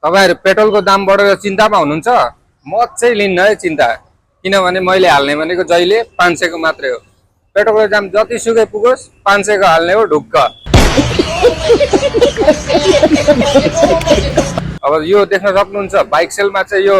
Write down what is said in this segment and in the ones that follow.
तपाईहरु पेट्रोलको दाम बढेर चिन्तामा हुनुहुन्छ? म चाहिँ लिन्न है चिन्ता, किनभने मैले हाल्ने भनेको जहिले 500 को मात्रै हो। पेट्रोलको दाम जति सुकै पुगोस् 500 को हाल्ने हो ढुक्क। अब यो देख्न सक्नुहुन्छ बाइक सेलमा चाहिँ यो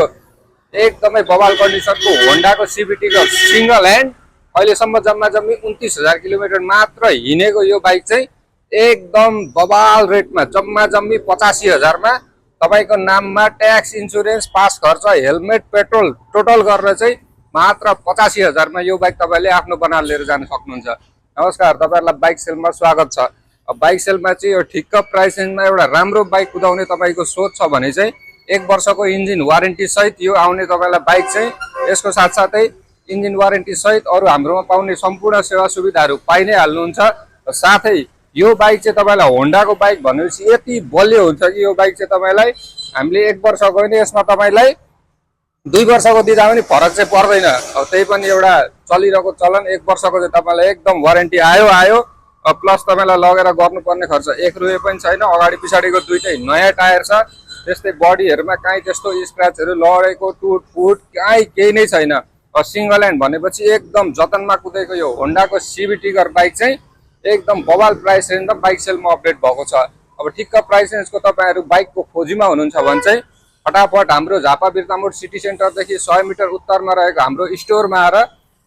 एकदमै बवाल कन्डिसनको होन्डाको सीबीटी को सिंगल ह्यान्ड अहिलेसम्म जम्मा जम्मी 29,000 किलोमिटर मात्र हिँडेको यो बाइक चाहिँ एकदम बवाल रेटमा जम्मा जम्मी 85,000 मा तपाईको नाममा ट्याक्स इन्स्योरेन्स पास खर्च हेलमेट पेट्रोल टोटल गरेर चाहिँ मात्र 85,000 मा यो बाइक तपाईले आफ्नो बनाएर लिएर जान सक्नुहुन्छ। नमस्कार, तपाईहरुलाई बाइक सेलमा स्वागत छ। बाइक सेलमा चाहिँ यो ठिक्क प्राइस रेन्जमा एउटा राम्रो बाइक कुदाउने तपाईको सोच छ भने चाहिँ 1 वर्षको इन्जिन वारेन्टी सहित यो आउने तपाईलाई बाइक चाहिँ यसको साथसाथै इन्जिन वारेन्टी सहित अरु हाम्रोमा पाउने सम्पूर्ण सेवा सुविधाहरु पाइ नै हाल्नुहुन्छ। साथै यो बाइक चाहिँ तपाईलाई होन्डाको बाइक भनेपछि यति बलियो हुन्छ कि यो बाइक चाहिँ तपाईलाई हामीले 1 वर्षको हैन यसमा तपाईलाई 2 वर्षको दिँदा पनि फरक चाहिँ पर्दैन। अब त्यही पनि एउटा चलिरहेको चलन 1 वर्षको चाहिँ तपाईलाई एकदम वारेन्टी आयो प्लस तपाईलाई लगेर गर्नुपर्ने खर्च 1 रुपैयाँ पनि छैन। अगाडि पछाडीको दुईटै नयाँ टायर छ, त्यस्तै बडीहरुमा काई त्यस्तो स्क्रैचहरु लडेको टुटफुट काई केही नै छैन। सिंगल ह्यान्ड भनेपछि एकदम जतनमा कुदेको यो होन्डाको सीबीटी गर बाइक चाहिँ एकदम बवाल प्राइस रेन्जमा बाइक सेलमा अपडेट भएको छ। अब ठिक्क प्राइस रेन्जको तपाईहरु बाइकको खोजीमा हुनुहुन्छ भने चाहिँ फटाफट हाम्रो झापा बिर्तामोड सिटी सेन्टरदेखि 100 मिटर उत्तरमा रहेको हाम्रो स्टोरमा आएर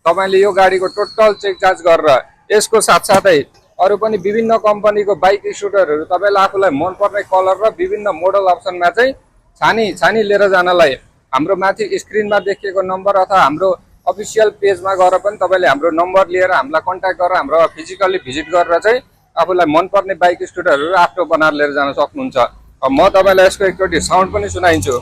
तपाईले यो गाडीको टोटल चेक जाँच गरेर यसको साथसाथै अरु पनि विभिन्न कम्पनीको बाइक स्कुटरहरु तपाईलाई आफुलाई मन पर्ने कलर र विभिन्न मोडल अप्सनमा चाहिँ छानी लिएर जानलाई हाम्रो माथि स्क्रिनमा देखिएको नम्बर अथवा हाम्रो अफिसियल पेजमा गएर पनि तपाईले हाम्रो नम्बर लिएर हामीलाई कन्ट्याक्ट गरेर हाम्रो फिजिकली भिजिट गरेर चाहिँ आफुलाई मन पर्ने बाइक स्कुटरहरु आफ्नो बनाएर लिएर जान सक्नुहुन्छ। अब म तपाईलाई यसको एकचोटी साउन्ड पनि सुनाइन्छु।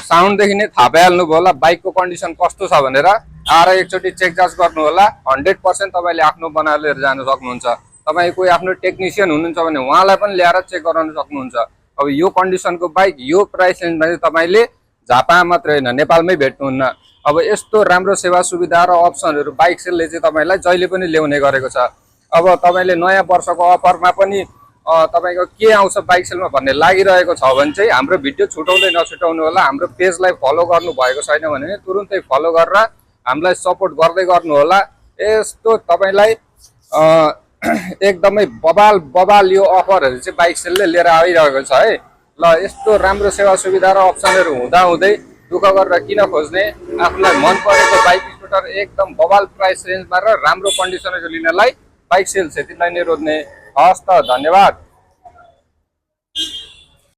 साउन्ड देखि नै थाहा पाइहाल्नु भयो होला बाइकको कन्डिसन कस्तो छ भनेर। आएर एकचोटी चेक जाँच गर्नु होला, 100% तपाईले आफ्नो बनाएर लिएर जान सक्नुहुन्छ। तपाई कोही आफ्नो टेक्निशियन हुनुहुन्छ भने उहाँलाई पनि ल्याएर चेक गराउन सक्नुहुन्छ। अब यो कन्डिसनको बाइक यो प्राइस रेन्जमा चाहिँ तपाईले झापा मात्र हैन नेपालमै भेट्नुहुन्न। अब यस्तो राम्रो सेवा सुविधा र अप्सनहरु बाइक सेलले चाहिँ तपाईलाई जहिले पनि ल्याउने गरेको छ। अब तपाईले नयाँ वर्षको अफरमा पनि तपाईको के आउँछ बाइक सेलमा भन्ने लागिरहेको छ भने चाहिँ हाम्रो भिडियो छुटाउँदै नछुटाउनु होला। हाम्रो पेजलाई फलो गर्नु भएको छैन भने तुरुन्तै फलो गरेर हामीलाई सपोर्ट गर्दै गर्नु होला। यस्तो तपाईलाई एकदमै बवाल यो अफरहरु चाहिँ बाइक सेलले लिएर आइरहेको छ है। ल यस्तो राम्रो सेवा सुविधा र अप्सनहरु हुँदा हुँदै दुःख गरेर किन खोज्ने? आफुलाई मन परेको बाइक स्कुटर एकदम बवाल प्राइस रेन्जमा र राम्रो कन्डिसनको लिनलाई बाइक सेल सेतिलाई नै रोज्ने। हस् त, धन्यवाद।